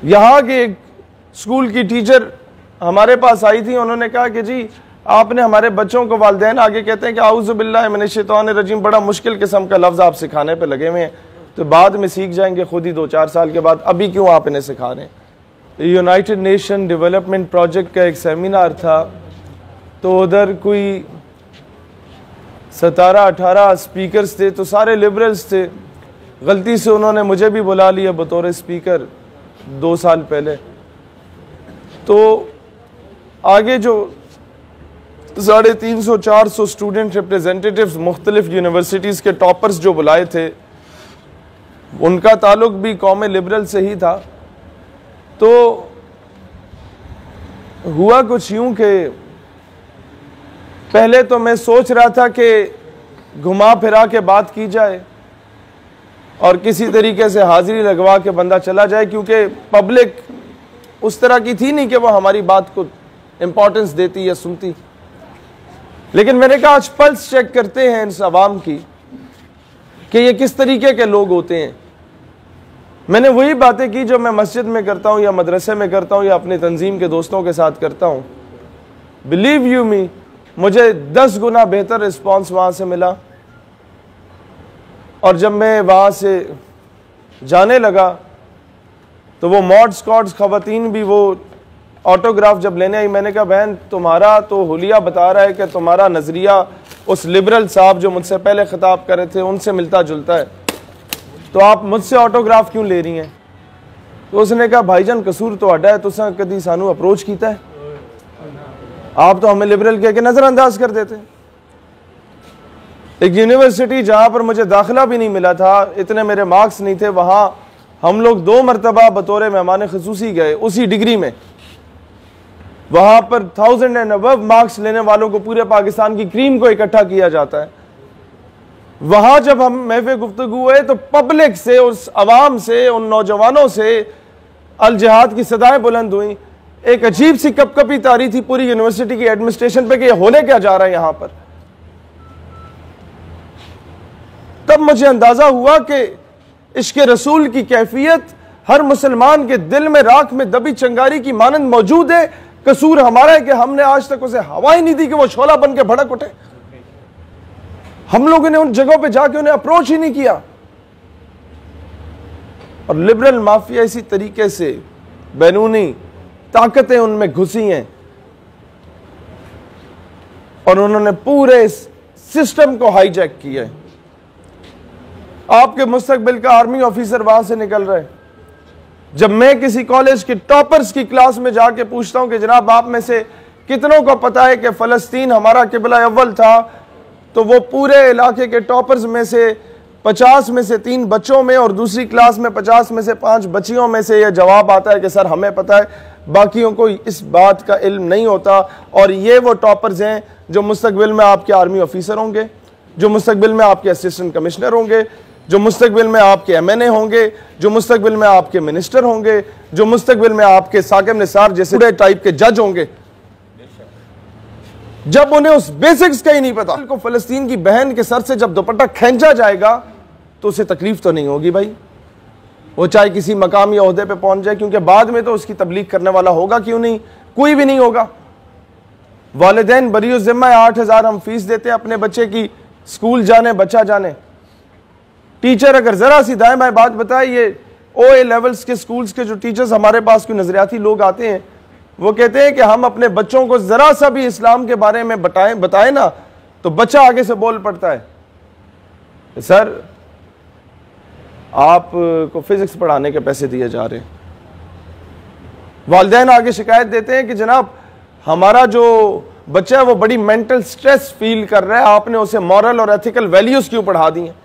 यहाँ के एक स्कूल की टीचर हमारे पास आई थी, उन्होंने कहा कि जी आपने हमारे बच्चों को, वालिदैन आगे कहते हैं कि आऊज़ु बिल्लाहि मिनश शैतानिर रजीम, बड़ा मुश्किल किस्म का लफ्ज़ आप सिखाने पे लगे हुए हैं, तो बाद में सीख जाएंगे खुद ही 2-4 साल के बाद, अभी क्यों आप इन्हें सिखा रहे हैं। यूनाइटेड नेशन डेवलपमेंट प्रोजेक्ट का एक सेमिनार था, तो उधर कोई 17-18 स्पीकर्स थे, तो सारे लिबरल्स थे। गलती से उन्होंने मुझे भी बुला लिया बतौर स्पीकर 2 साल पहले। तो आगे जो 350-400 स्टूडेंट रिप्रेजेंटेटिव्स मुख्तलिफ यूनिवर्सिटीज़ के टॉपर्स जो बुलाए थे, उनका ताल्लुक भी कौम लिबरल से ही था। तो हुआ कुछ यूं कि पहले तो मैं सोच रहा था कि घुमा फिरा के बात की जाए और किसी तरीके से हाजिरी लगवा के बंदा चला जाए, क्योंकि पब्लिक उस तरह की थी नहीं कि वो हमारी बात को इम्पोर्टेंस देती या सुनती। लेकिन मैंने कहा आज पल्स चेक करते हैं इस अवाम की कि ये किस तरीके के लोग होते हैं। मैंने वही बातें की जो मैं मस्जिद में करता हूँ या मदरसे में करता हूँ या अपनी तंजीम के दोस्तों के साथ करता हूँ। बिलीव यू मी, मुझे 10 गुना बेहतर रिस्पॉन्स वहाँ से मिला। और जब मैं वहाँ से जाने लगा तो वो मॉड स्कॉट्स खवातीन भी वो ऑटोग्राफ जब लेने आई, मैंने कहा बहन तुम्हारा तो हुलिया बता रहा है कि तुम्हारा नज़रिया उस लिबरल साहब जो मुझसे पहले खिताब कर रहे थे उनसे मिलता जुलता है, तो आप मुझसे ऑटोग्राफ क्यों ले रही हैं। तो उसने कहा भाईजान कसूर तो अड्डा है, तुसा कभी सानू अप्रोच किया है, आप तो हमें लिबरल कह के नज़रअंदाज कर देते। एक यूनिवर्सिटी जहाँ पर मुझे दाखिला भी नहीं मिला था, इतने मेरे मार्क्स नहीं थे, वहाँ हम लोग 2 मरतबा बतौर मेहमान खसूसी गए उसी डिग्री में। वहाँ पर 1000 एंड अबव मार्क्स लेने वालों को पूरे पाकिस्तान की क्रीम को इकट्ठा किया जाता है। वहाँ जब हम महफ़िल गुफ्तगू हुए तो पब्लिक से, उस अवाम से, उन नौजवानों से अल जिहाद की सदाएं बुलंद हुई। एक अजीब सी कपकपी तारी थी पूरी यूनिवर्सिटी की एडमिनिस्ट्रेशन पे कि होने क्या जा रहा है यहाँ पर। तब मुझे अंदाजा हुआ कि इश्क़ रसूल की कैफियत हर मुसलमान के दिल में राख में दबी चंगारी की मानंद मौजूद है। कसूर हमारा है कि हमने आज तक उसे हवा ही नहीं दी कि वो शोला बन के भड़क उठे। हम लोगों ने उन जगहों पे जाके उन्हें अप्रोच ही नहीं किया। और लिबरल माफिया इसी तरीके से बैरूनी ताकतें उनमें घुसी हैं और उन्होंने पूरे सिस्टम को हाईजैक किया है। आपके मुस्तकबिल का आर्मी ऑफिसर वहां से निकल रहा है। जब मैं किसी कॉलेज के टॉपर्स की क्लास में जाके पूछता हूं कि जनाब आप में से कितनों को पता है कि फलस्तीन हमारा किबला अव्वल था, तो वो पूरे इलाके के टॉपर्स में से 50 में से 3 बच्चों में और दूसरी क्लास में 50 में से 5 बच्चियों में से यह जवाब आता है कि सर हमें पता है, बाकियों को इस बात का इल्म नहीं होता। और ये वो टॉपर्स हैं जो मुस्तकबिल में आपके आर्मी ऑफिसर होंगे, जो मुस्तकबिल में आपके असिस्टेंट कमिश्नर होंगे, जो मुस्तकबिल में आपके MNA होंगे, जो मुस्तकबिल में आपके मिनिस्टर होंगे, जो मुस्तकबिल में आपके साकिब निसार जैसे टाइप के जज होंगे। जब उन्हें उस बेसिक्स का ही नहीं पता, को फलस्तीन की बहन के सर से जब दुपट्टा खींचा जाएगा तो उसे तकलीफ तो नहीं होगी भाई, वो चाहे किसी मकाम या ओहदे पे पहुंच जाए, क्योंकि बाद में तो उसकी तबलीग करने वाला होगा क्यों नहीं, कोई भी नहीं होगा। वालिदैन बरीउ ज़िम्मा 8000 हम फीस देते हैं अपने बच्चे की, स्कूल जाने बच्चा जाने। टीचर अगर जरा सी दाएं बाएं बात बताए, ये OA लेवल्स के स्कूल्स के जो टीचर्स हमारे पास कोई नजरियाती लोग आते हैं, वो कहते हैं कि हम अपने बच्चों को जरा सा भी इस्लाम के बारे में बताएं ना तो बच्चा आगे से बोल पड़ता है सर आपको फिजिक्स पढ़ाने के पैसे दिए जा रहे हैं। वालिदैन आगे शिकायत देते हैं कि जनाब हमारा जो बच्चा है वो बड़ी मेंटल स्ट्रेस फील कर रहा है, आपने उसे मॉरल और एथिकल वैल्यूज क्यों पढ़ा दी हैं।